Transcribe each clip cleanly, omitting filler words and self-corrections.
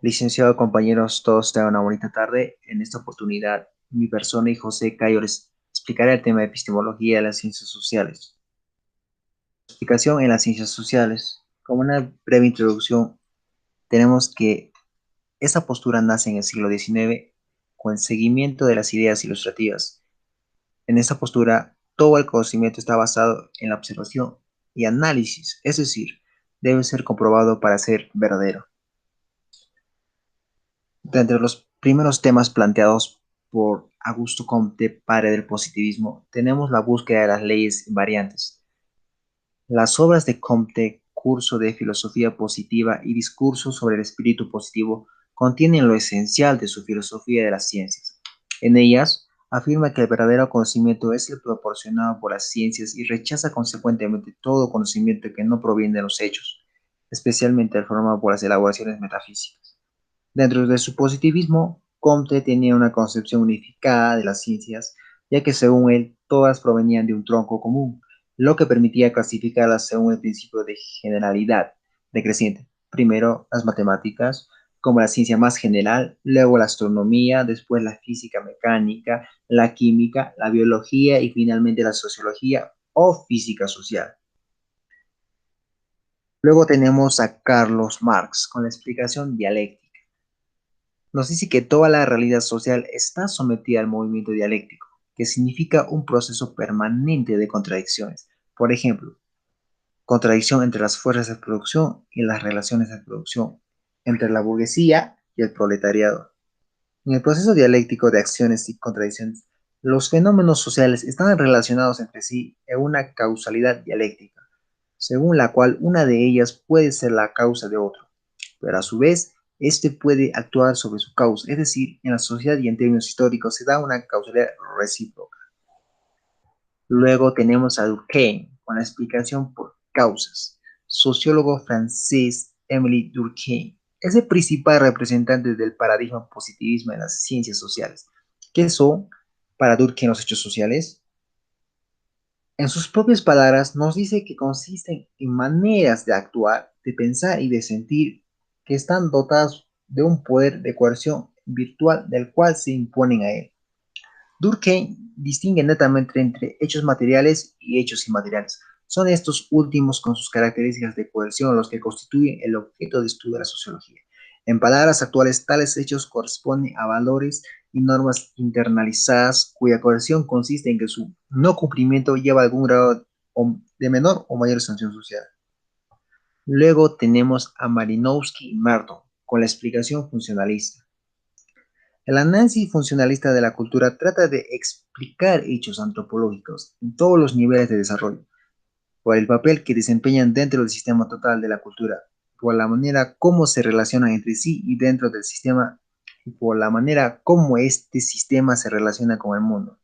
Licenciado, compañeros, todos tengan una bonita tarde. En esta oportunidad, mi persona y José Cayo les explicaré el tema de epistemología de las ciencias sociales. Explicación en las ciencias sociales. Como una breve introducción, tenemos que esa postura nace en el siglo XIX con el seguimiento de las ideas ilustrativas. En esta postura, todo el conocimiento está basado en la observación y análisis, es decir, debe ser comprobado para ser verdadero. De entre los primeros temas planteados por Augusto Comte, padre del positivismo, tenemos la búsqueda de las leyes invariantes. Las obras de Comte, Curso de Filosofía Positiva y Discurso sobre el Espíritu Positivo, contienen lo esencial de su filosofía de las ciencias. En ellas, afirma que el verdadero conocimiento es el proporcionado por las ciencias y rechaza consecuentemente todo conocimiento que no proviene de los hechos, especialmente el formado por las elaboraciones metafísicas. Dentro de su positivismo, Comte tenía una concepción unificada de las ciencias, ya que según él, todas provenían de un tronco común, lo que permitía clasificarlas según el principio de generalidad decreciente. Primero, las matemáticas, como la ciencia más general, luego la astronomía, después la física mecánica, la química, la biología y finalmente la sociología o física social. Luego tenemos a Carlos Marx con la explicación dialéctica. Nos dice que toda la realidad social está sometida al movimiento dialéctico, que significa un proceso permanente de contradicciones. Por ejemplo, contradicción entre las fuerzas de producción y las relaciones de producción, entre la burguesía y el proletariado. En el proceso dialéctico de acciones y contradicciones, los fenómenos sociales están relacionados entre sí en una causalidad dialéctica, según la cual una de ellas puede ser la causa de otro, pero a su vez, este puede actuar sobre su causa, es decir, en la sociedad y en términos históricos se da una causalidad recíproca. Luego tenemos a Durkheim con la explicación por causas. Sociólogo francés Émile Durkheim es el principal representante del paradigma positivismo en las ciencias sociales. ¿Qué son para Durkheim los hechos sociales? En sus propias palabras, nos dice que consisten en maneras de actuar, de pensar y de sentir que están dotadas de un poder de coerción virtual del cual se imponen a él. Durkheim distingue netamente entre hechos materiales y hechos inmateriales. Son estos últimos con sus características de coerción los que constituyen el objeto de estudio de la sociología. En palabras actuales, tales hechos corresponden a valores y normas internalizadas cuya coerción consiste en que su no cumplimiento lleva algún grado de menor o mayor sanción social. Luego tenemos a Malinowski y Merton con la explicación funcionalista. El análisis funcionalista de la cultura trata de explicar hechos antropológicos en todos los niveles de desarrollo, por el papel que desempeñan dentro del sistema total de la cultura, por la manera como se relacionan entre sí y dentro del sistema, y por la manera como este sistema se relaciona con el mundo.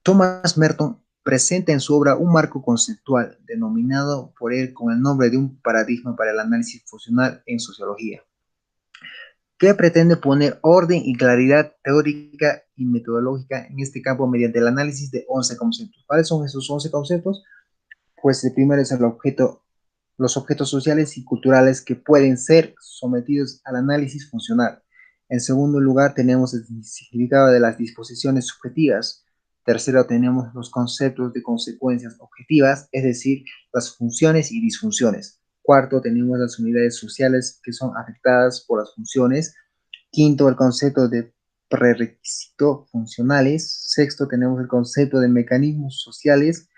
Thomas Merton presenta en su obra un marco conceptual denominado por él con el nombre de un paradigma para el análisis funcional en sociología, que pretende poner orden y claridad teórica y metodológica en este campo mediante el análisis de 11 conceptos. ¿Cuáles son esos 11 conceptos? Pues el primero es el objeto, los objetos sociales y culturales que pueden ser sometidos al análisis funcional. En segundo lugar, tenemos el significado de las disposiciones subjetivas. Tercero, tenemos los conceptos de consecuencias objetivas, es decir, las funciones y disfunciones. Cuarto, tenemos las unidades sociales que son afectadas por las funciones. Quinto, el concepto de prerequisitos funcionales. Sexto, tenemos el concepto de mecanismos sociales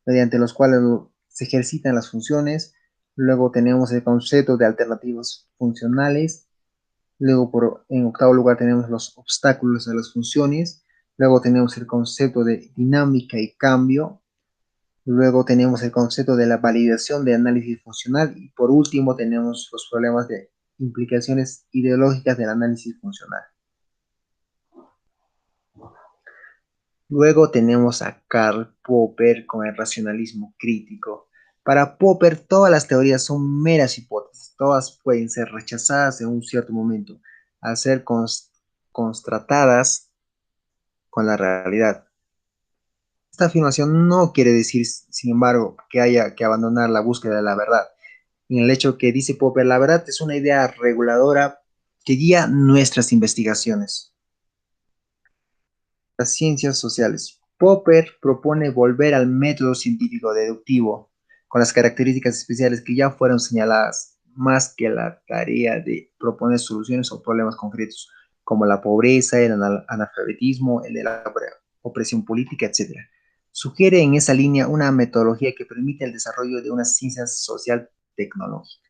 mediante los cuales se ejercitan las funciones. Luego tenemos el concepto de alternativas funcionales. Luego, en octavo lugar, tenemos los obstáculos a las funciones. Luego tenemos el concepto de dinámica y cambio. Luego tenemos el concepto de la validación de análisis funcional. Y por último, tenemos los problemas de implicaciones ideológicas del análisis funcional. Luego tenemos a Karl Popper con el racionalismo crítico. Para Popper, todas las teorías son meras hipótesis, todas pueden ser rechazadas en un cierto momento, al ser constatadas con la realidad. Esta afirmación no quiere decir, sin embargo, que haya que abandonar la búsqueda de la verdad. en el hecho que dice Popper, la verdad es una idea reguladora que guía nuestras investigaciones. Las ciencias sociales. Popper propone volver al método científico deductivo, con las características especiales que ya fueron señaladas, más que la tarea de proponer soluciones o problemas concretos, como la pobreza, el analfabetismo, el de la opresión política, etc. Sugiere en esa línea una metodología que permite el desarrollo de una ciencia social tecnológica.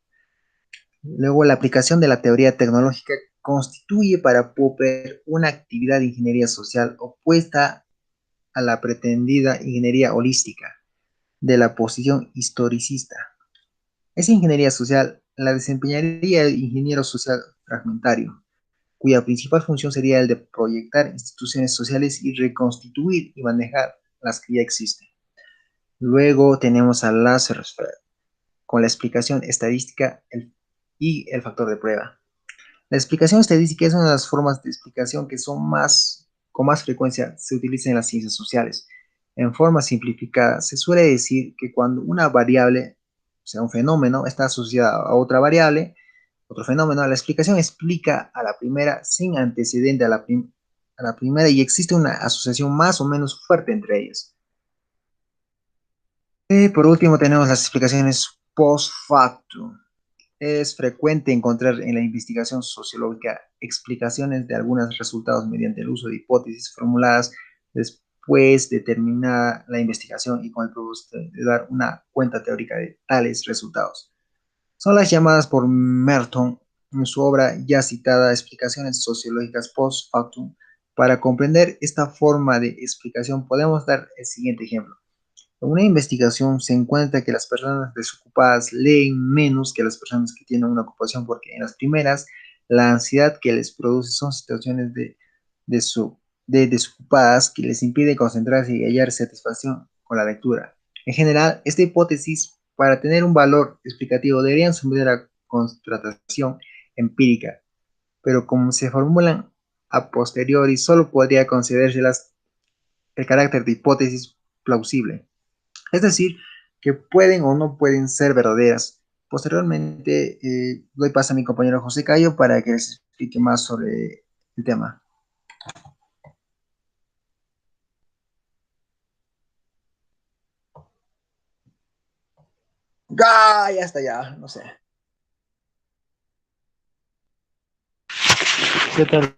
Luego, la aplicación de la teoría tecnológica constituye para Popper una actividad de ingeniería social opuesta a la pretendida ingeniería holística de la posición historicista. Esa ingeniería social la desempeñaría el ingeniero social fragmentario, cuya principal función sería el de proyectar instituciones sociales y reconstituir y manejar las que ya existen. Luego tenemos a Lazarus con la explicación estadística y el factor de prueba. La explicación estadística es una de las formas de explicación que con más frecuencia se utilizan en las ciencias sociales. En forma simplificada, se suele decir que cuando una variable, o sea, un fenómeno, está asociada a otra variable, otro fenómeno, la explicación explica a la primera sin antecedente a la primera y existe una asociación más o menos fuerte entre ellas. Y por último tenemos las explicaciones post factum. Es frecuente encontrar en la investigación sociológica explicaciones de algunos resultados mediante el uso de hipótesis formuladas después de terminada la investigación y con el propósito de dar una cuenta teórica de tales resultados. Son las llamadas por Merton en su obra ya citada Explicaciones sociológicas post factum. Para comprender esta forma de explicación podemos dar el siguiente ejemplo. En una investigación se encuentra que las personas desocupadas leen menos que las personas que tienen una ocupación porque en las primeras la ansiedad que les produce son situaciones de, su, de desocupadas que les impide concentrarse y hallar satisfacción con la lectura. En general, esta hipótesis, para tener un valor explicativo, deberían someter a constatación empírica, pero como se formulan a posteriori, solo podría considerárselas el carácter de hipótesis plausible. Es decir, que pueden o no pueden ser verdaderas. Posteriormente, doy paso a mi compañero José Cayo para que les explique más sobre el tema. ¡Ah! Ya está, ya, no sé. ¿Qué tal?